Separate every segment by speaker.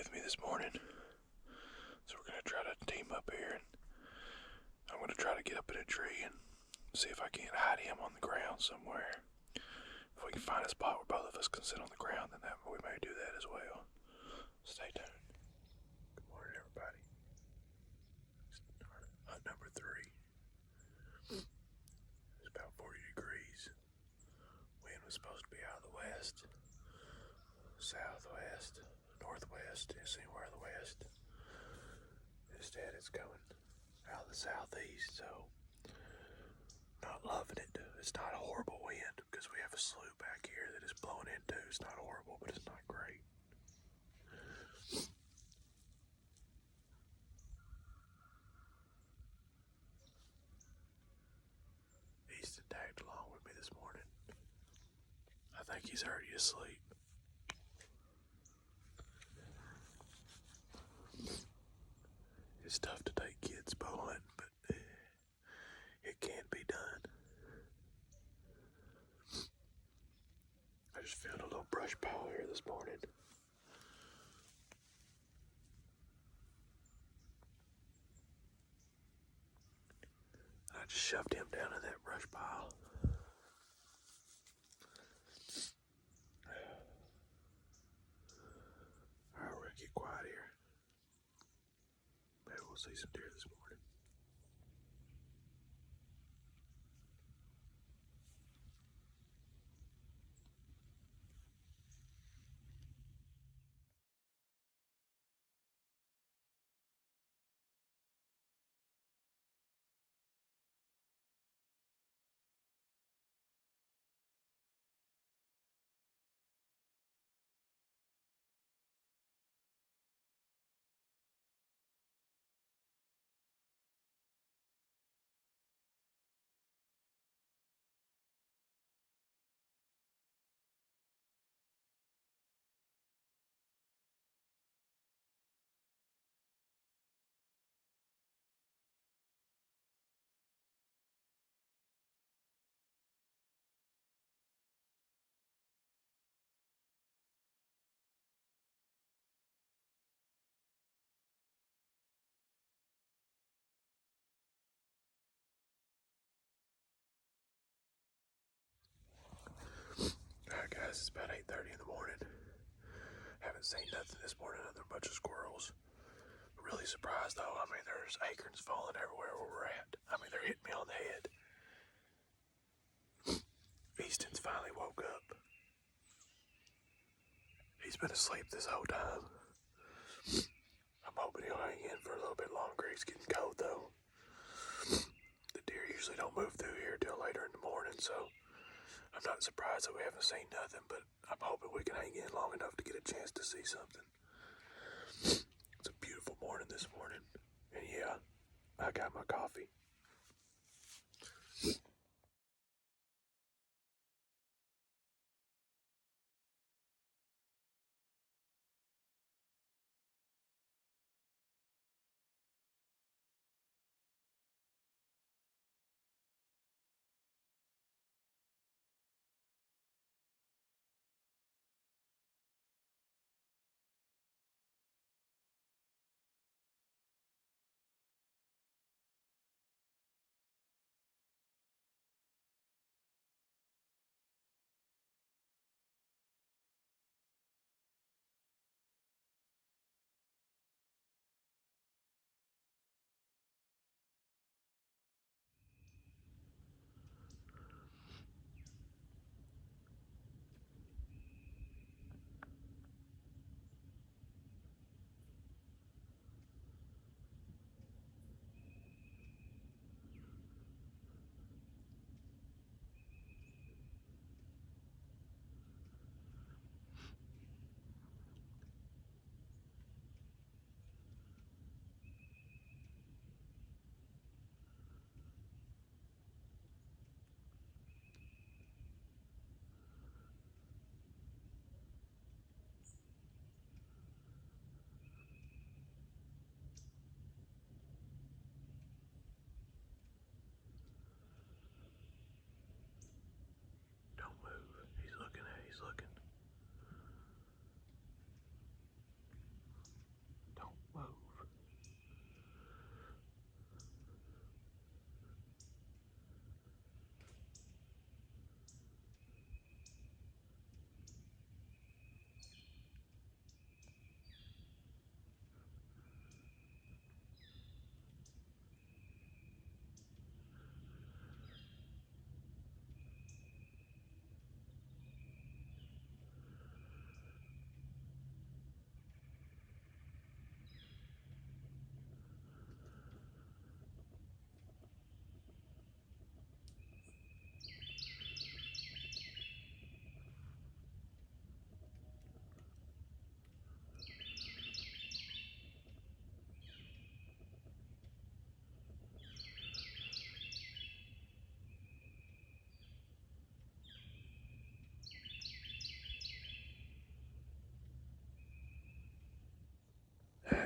Speaker 1: with me this morning. So we're going to try to team up here, and I'm going to try to get up in a tree and see if I can't hide him on the ground somewhere. If we can find a spot where both of us can sit on the ground, then we may do that as well. Stay tuned. Good morning, everybody. Hunt number 3. It's about 40 degrees. Wind was supposed to be out of the west, southwest, northwest, it's anywhere in the west. Instead, it's going out of the southeast, so not loving it. It's not a horrible wind because we have a slough back here that is blowing into. It's not horrible, but it's not great. Easton tagged along with me this morning. I think he's already asleep. It's tough to take kids bow hunting, but it can be done. I just found a little brush pile here this morning. I just shoved him down in that brush pile. Alright, we're gonna get quiet here. Maybe we'll see some deer this morning. Alright guys, it's about 8:30 in the morning. Haven't seen nothing this morning other than a bunch of squirrels. Really surprised though. I mean, there's acorns falling everywhere where we're at. I mean, they're hitting me on the head. Easton's finally woke up. He's been asleep this whole time. I'm hoping he'll hang in for a little bit longer. He's getting cold though. The deer usually don't move through here till later in the morning, so I'm not surprised that we haven't seen nothing, but I'm hoping we can hang in long enough to get a chance to see something. It's a beautiful morning this morning. And yeah, I got my coffee.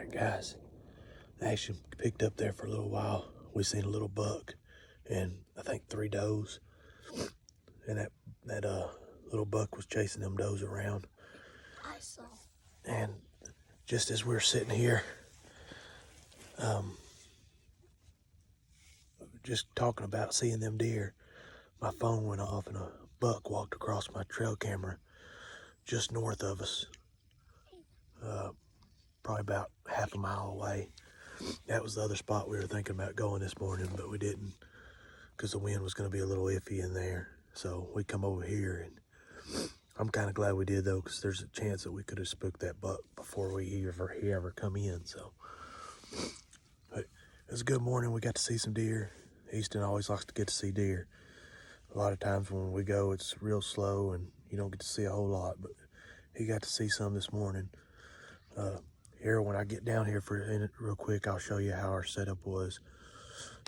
Speaker 1: Alright guys, action picked up there for a little while. We seen a little buck and I think 3 does. And that little buck was chasing them does around.
Speaker 2: I saw.
Speaker 1: And just as we're sitting here, just talking about seeing them deer, my phone went off and a buck walked across my trail camera just north of us, probably about half a mile away. That was the other spot we were thinking about going this morning, but we didn't because the wind was going to be a little iffy in there. So we come over here, and I'm kind of glad we did though, because there's a chance that we could have spooked that buck before he ever come in. So but it was a good morning. We got to see some deer. Easton always likes to get to see deer. A lot of times when we go, it's real slow and you don't get to see a whole lot, but he got to see some this morning. Here, when I get down here for a minute real quick, I'll show you how our setup was.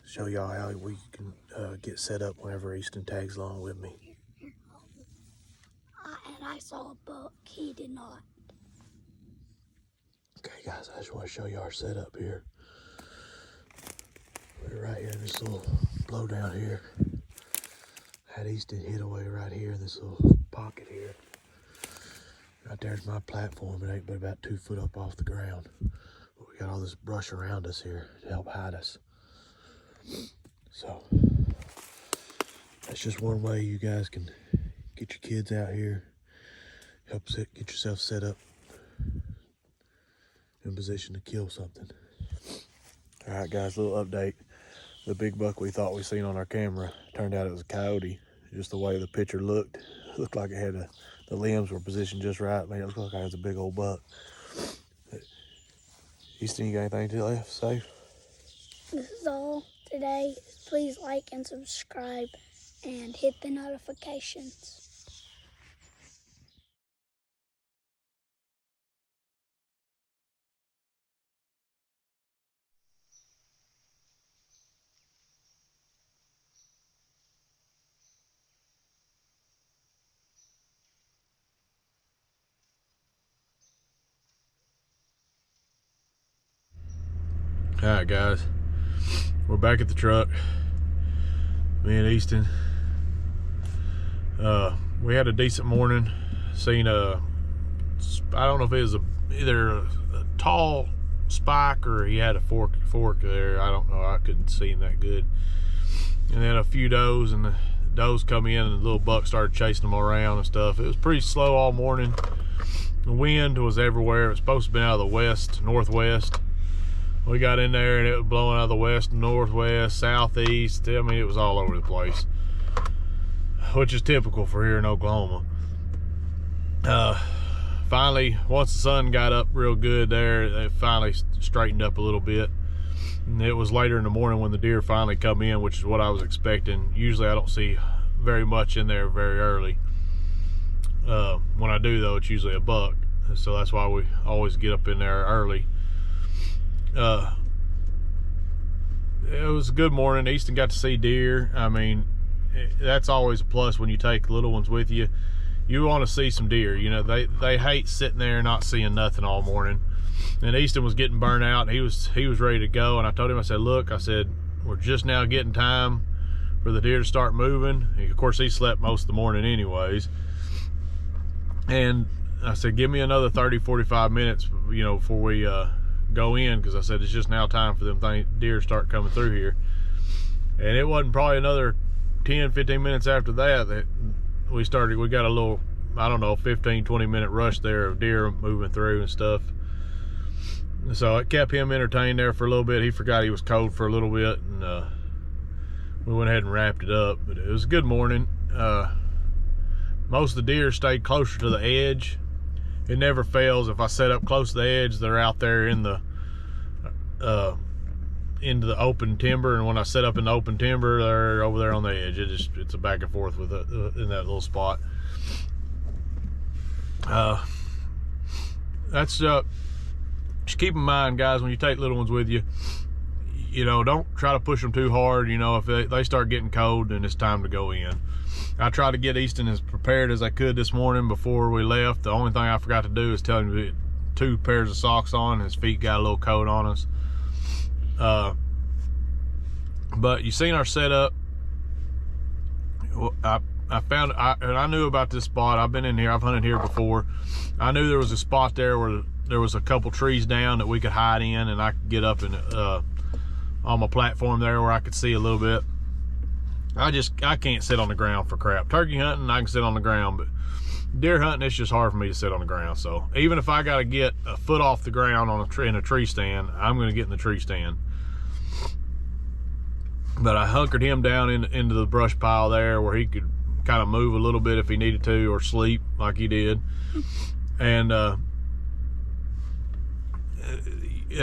Speaker 1: Show y'all how we can get set up whenever Easton tags along with me.
Speaker 2: And I saw a buck. He did not.
Speaker 1: Okay guys, I just want to show you our setup here. We're right here in this little blow down here. Had Easton hid away right here in this little pocket here. Right there's my platform. It ain't but about 2 foot up off the ground. But we got all this brush around us here to help hide us. So that's just one way you guys can get your kids out here, get yourself set up in position to kill something. All right guys, a little update. The big buck we thought we seen on our camera, turned out it was a coyote. Just the way the picture looked like it had the limbs were positioned just right. Man, it looked like it was a big old buck. Easton, you got anything to say?
Speaker 2: This is all today. Please like and subscribe and hit the notifications.
Speaker 1: All right guys, we're back at the truck. Me and Easton. We had a decent morning. Seen I don't know if it was either a tall spike or he had a fork there. I don't know. I couldn't see him that good. And then a few does, and the does come in and the little buck started chasing them around and stuff. It was pretty slow all morning. The wind was everywhere. It was supposed to be out of the northwest. We got in there and it was blowing out of the west, northwest, southeast. I mean, it was all over the place, which is typical for here in Oklahoma. Finally, once the sun got up real good there, it finally straightened up a little bit. And it was later in the morning when the deer finally come in, which is what I was expecting. Usually I don't see very much in there very early. When I do though, it's usually a buck. So that's why we always get up in there early. It was a good morning. Easton got to see deer. I mean, that's always a plus when you take little ones with you. You want to see some deer. You know, they hate sitting there not seeing nothing all morning. And Easton was getting burnt out. He was ready to go. And I told him, I said, look, I said, we're just now getting time for the deer to start moving. And of course, he slept most of the morning anyways. And I said, give me another 30, 45 minutes, you know, before we go in, because I said it's just now time for them deer to start coming through here. And it wasn't probably another 10, 15 minutes after that we got a little, I don't know, 15, 20 minute rush there of deer moving through and stuff. So it kept him entertained there for a little bit. He forgot he was cold for a little bit, and we went ahead and wrapped it up. But it was a good morning. Most of the deer stayed closer to the edge. It never fails. If I set up close to the edge, they're out there in the into the open timber, and when I set up in the open timber, they're over there on the edge. It's a back and forth with in that little spot. That's just keep in mind, guys, when you take little ones with you, you know, don't try to push them too hard. You know, if they start getting cold, then it's time to go in. I tried to get Easton as prepared as I could this morning before we left. The only thing I forgot to do is tell him 2 pairs of socks on. His feet got a little coat on us. But you seen our setup. I knew about this spot. I've been in here. I've hunted here before. I knew there was a spot there where there was a couple trees down that we could hide in, and I could get up and on my platform there where I could see a little bit. I can't sit on the ground for crap. Turkey hunting, I can sit on the ground, but deer hunting, it's just hard for me to sit on the ground. So even if I got to get a foot off the ground on in a tree stand, I'm going to get in the tree stand. But I hunkered him down into the brush pile there where he could kind of move a little bit if he needed to, or sleep like he did. And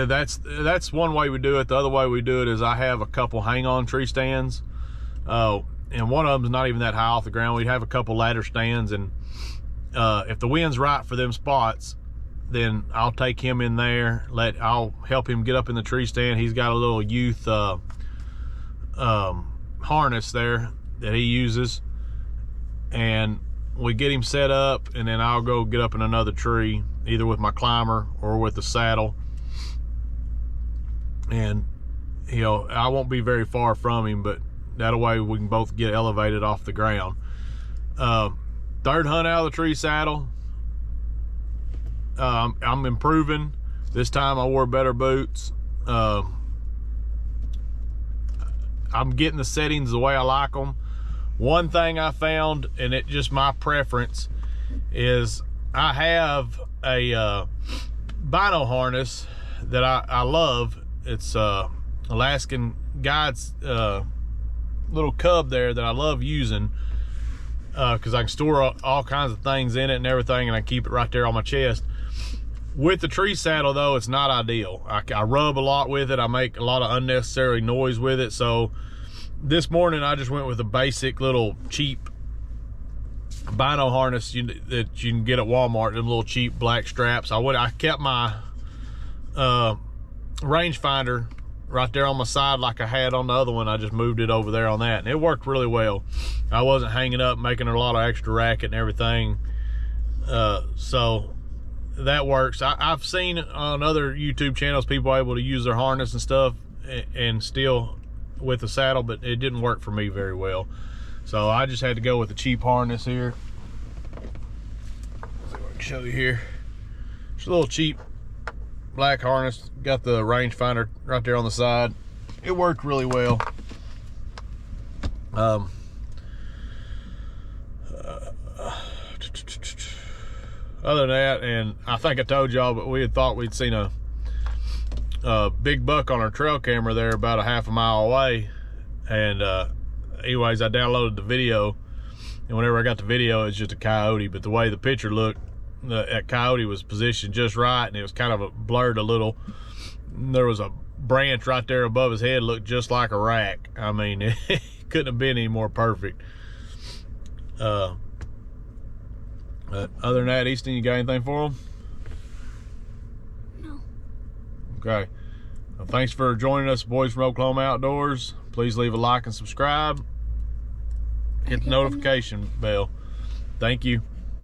Speaker 1: that's one way we do it. The other way we do it is I have a couple hang-on tree stands. And one of them's not even that high off the ground. We'd have a couple ladder stands, and if the wind's right for them spots, then I'll take him in there. I'll help him get up in the tree stand. He's got a little youth harness there that he uses, and we get him set up, and then I'll go get up in another tree, either with my climber or with the saddle. And I won't be very far from him, but that way we can both get elevated off the ground. Third hunt out of the tree saddle. I'm improving. This time I wore better boots. I'm getting the settings the way I like them. One thing I found, and it's just my preference, is I have a bino harness that I love. It's Alaskan Guides little cub there that I love using, because I can store all kinds of things in it and everything, and I keep it right there on my chest. With the tree saddle though, it's not ideal. I rub a lot with it. I make a lot of unnecessary noise with it. So this morning I just went with a basic little cheap bino harness that you can get at Walmart, them little cheap black straps. I kept my rangefinder right there on my side like I had on the other one. I just moved it over there on that, and it worked really well. I wasn't hanging up, making a lot of extra racket and everything. So that works. I've seen on other YouTube channels people able to use their harness and stuff and still with the saddle, but it didn't work for me very well. So I just had to go with the cheap harness here. Let's see what I can show you here. It's a little cheap black harness. Got the rangefinder right there on the side. It worked really well. Other than that, and I think I told y'all, but we had thought we'd seen a big buck on our trail camera there about a half a mile away. And anyways, I downloaded the video, and whenever I got the video, it's just a coyote. But the way the picture looked, that coyote was positioned just right, and it was kind of blurred a little. There was a branch right there above his head, looked just like a rack. I mean, it couldn't have been any more perfect. But other than that, Easton, you got anything for them?
Speaker 2: No.
Speaker 1: Okay. Well, thanks for joining us, boys from Oklahoma Outdoors. Please leave a like and subscribe. Hit the notification bell. Thank you.